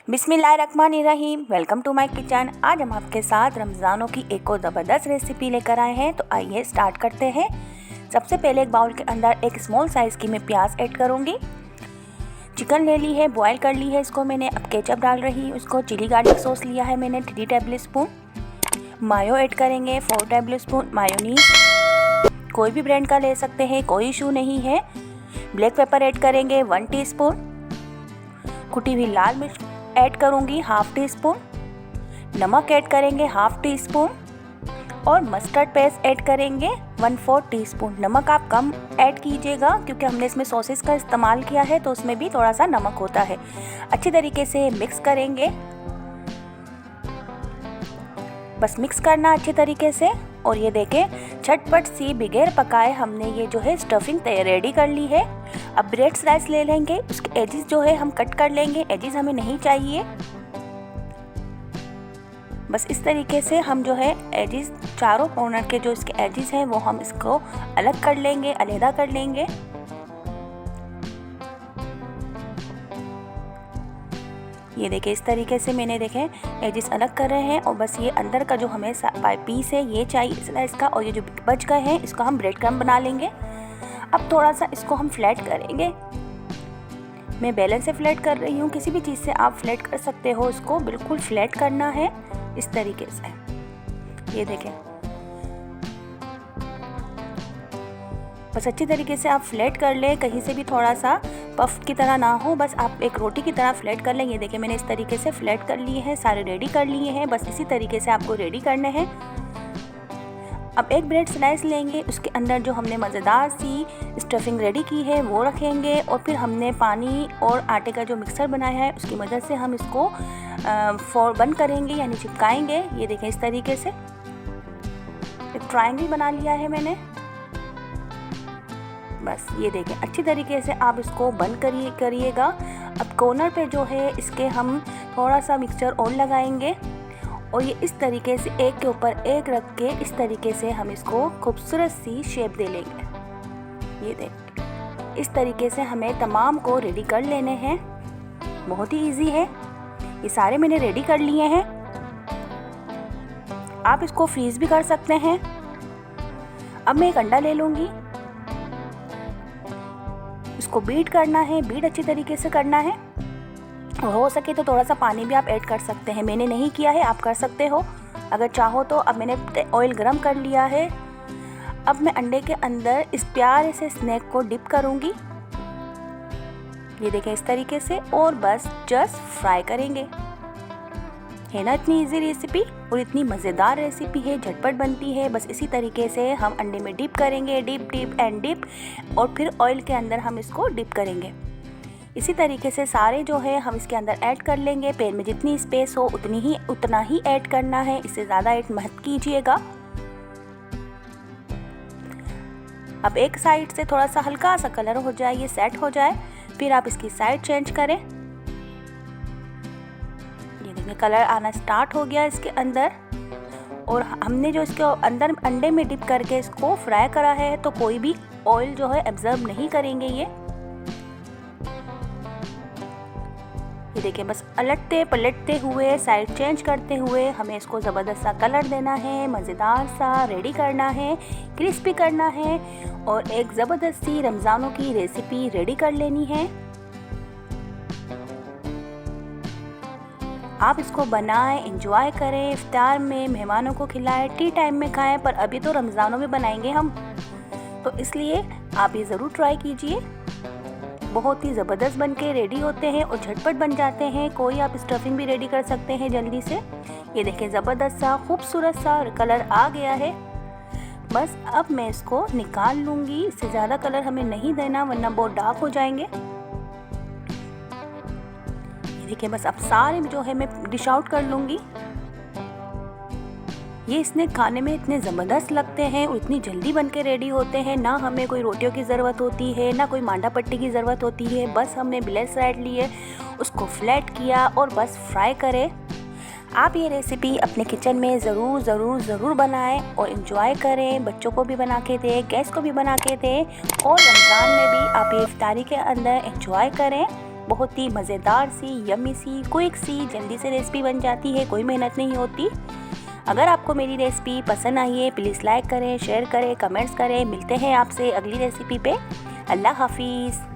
बिस्मिल्लाहिर्रहमानिर्रहीम। Welcome to my kitchen. आज हम आपके साथ रमज़ानों की एक और ज़बरदस्त रेसिपी लेकर आए हैं। तो आइए स्टार्ट करते हैं। सबसे पहले एक बाउल के अंदर एक स्मॉल साइज़ की मैं प्याज ऐड करूँगी। चिकन ले ली है, बॉयल कर ली है इसको मैंने। अब केचप डाल रही हूँ उसको। चिली गार्लिक सॉस लिया है मैंने 3 टेबल स्पून। मायो ऐड करेंगे 4 टेबल स्पून। मायोनीज कोई भी ब्रांड का ले सकते हैं, कोई इशू नहीं है। ब्लैक पेपर ऐड करेंगे 1 टीस्पून। कुटी हुई लाल मिर्च ऐड करूँगी 1/2 टीस्पून। नमक ऐड करेंगे 1/2 टीस्पून और मस्टर्ड पेस्ट ऐड करेंगे 1/4 टीस्पून। नमक आप कम ऐड कीजिएगा क्योंकि हमने इसमें सॉसेस का इस्तेमाल किया है तो उसमें भी थोड़ा सा नमक होता है। अच्छी तरीके से मिक्स करेंगे, बस मिक्स करना अच्छे तरीके से। और ये देखें झटपट सी बगैर पकाए हमने ये जो है स्टफिंग रेडी कर ली है। अब ब्रेड स्लाइस ले लेंगे, उसके एजेस जो है हम कट कर लेंगे। एजेस हमें नहीं चाहिए, बस इस तरीके से हम जो है एजेस चारों कॉर्नर के जो इसके एजेस हैं वो हम इसको अलग कर लेंगे, अलहदा कर लेंगे। ये देखिए इस तरीके से मैंने देखे एजेस अलग कर रहे हैं। और बस ये अंदर का जो हमें पीस है ये चाहिए स्लाइस का। और ये जो बच गए हैं इसको हम ब्रेड क्रम्ब बना लेंगे। अब थोड़ा सा इसको हम फ्लैट करेंगे। मैं बेलन से फ्लैट कर रही हूँ, किसी भी चीज़ से आप फ्लैट कर सकते हो। इसको बिल्कुल फ्लैट करना है इस तरीके से। ये देखें बस अच्छी तरीके से आप फ्लैट कर लें, कहीं से भी थोड़ा सा पफ की तरह ना हो, बस आप एक रोटी की तरह फ्लैट कर लें। ये देखिए मैंने इस तरीके से फ्लैट कर लिए हैं, सारे रेडी कर लिए हैं। बस इसी तरीके से आपको रेडी करने हैं। अब एक ब्रेड स्लाइस लेंगे, उसके अंदर जो हमने मज़ेदार सी स्टफिंग रेडी की है वो रखेंगे। और फिर हमने पानी और आटे का जो मिक्सर बनाया है उसकी मदद से हम इसको बंद करेंगे यानी चिपकाएंगे। ये देखें इस तरीके से एक ट्रायंगल बना लिया है मैंने। बस ये देखें अच्छी तरीके से आप इसको बंद करिएगा। अब कॉर्नर पे जो है इसके हम थोड़ा सा मिक्सचर और लगाएंगे और ये इस तरीके से एक के ऊपर एक रख के इस तरीके से हम इसको खूबसूरत सी शेप दे लेंगे। ये देखें इस तरीके से हमें तमाम को रेडी कर लेने हैं। बहुत ही इजी है, ये सारे मैंने रेडी कर लिए हैं। आप इसको फ्रीज भी कर सकते हैं। अब मैं एक अंडा ले लूँगी, इसको बीट करना है, बीट अच्छी तरीके से करना है। और हो सके तो थोड़ा सा पानी भी आप ऐड कर सकते हैं, मैंने नहीं किया है, आप कर सकते हो अगर चाहो तो। अब मैंने ऑयल गरम कर लिया है। अब मैं अंडे के अंदर इस प्यारे से स्नैक को डिप करूंगी। ये देखें इस तरीके से और बस जस्ट फ्राई करेंगे। है ना इतनी इजी रेसिपी और इतनी मज़ेदार रेसिपी है, झटपट बनती है। बस इसी तरीके से हम अंडे में डिप करेंगे, डिप डिप एंड डिप, और फिर ऑयल के अंदर हम इसको डिप करेंगे। इसी तरीके से सारे जो है हम इसके अंदर ऐड कर लेंगे। पैन में जितनी स्पेस हो उतना ही ऐड करना है, इससे ज़्यादा ऐड मत कीजिएगा। अब एक साइड से थोड़ा सा हल्का सा कलर हो जाए, ये सेट हो जाए, फिर आप इसकी साइड चेंज करें। ये देखिए कलर आना स्टार्ट हो गया इसके अंदर। और हमने जो इसके अंदर अंडे में डिप करके इसको फ्राई करा है तो कोई भी ऑयल जो है एब्जॉर्ब नहीं करेंगे ये देखिए बस अलटते पलटते हुए, साइड चेंज करते हुए हमें इसको ज़बरदस्त सा कलर देना है, मज़ेदार सा रेडी करना है, क्रिस्पी करना है और एक ज़बरदस्त सी रमज़ानों की रेसिपी रेडी कर लेनी है। आप इसको बनाएं, एंजॉय करें, इफ्तार में मेहमानों को खिलाएं, टी टाइम में खाएं। पर अभी तो रमज़ानों में बनाएंगे हम, तो इसलिए आप ये ज़रूर ट्राई कीजिए। बहुत ही ज़बरदस्त बन के रेडी होते हैं और झटपट बन जाते हैं। कोई आप स्टफिंग भी रेडी कर सकते हैं जल्दी से। ये देखें ज़बरदस्त सा खूबसूरत सा कलर आ गया है। बस अब मैं इसको निकाल लूँगी, इससे ज़्यादा कलर हमें नहीं देना वरना बहुत डार्क हो जाएंगे। देखिए बस अब सारे जो है मैं डिश आउट कर लूँगी। ये स्नैक खाने में इतने ज़बरदस्त लगते हैं और इतनी जल्दी बन के रेडी होते हैं। ना हमें कोई रोटियों की ज़रूरत होती है, ना कोई मांडा पट्टी की ज़रूरत होती है। बस हमने ब्रेड स्लाइस लिए, उसको फ्लैट किया और बस फ्राई करें। आप ये रेसिपी अपने किचन में ज़रूर बनाएं और इन्जॉय करें। बच्चों को भी बना के दें, गेस्ट को भी बना के दें और रमज़ान में भी आप ये इफ्तारी के अंदर इन्जॉय करें। बहुत ही मज़ेदार सी, यम्मी सी, क्विक सी, जल्दी से रेसिपी बन जाती है, कोई मेहनत नहीं होती। अगर आपको मेरी रेसिपी पसंद आई है प्लीज़ लाइक करें, शेयर करें, कमेंट्स करें। मिलते हैं आपसे अगली रेसिपी पे। अल्लाह हाफिज़।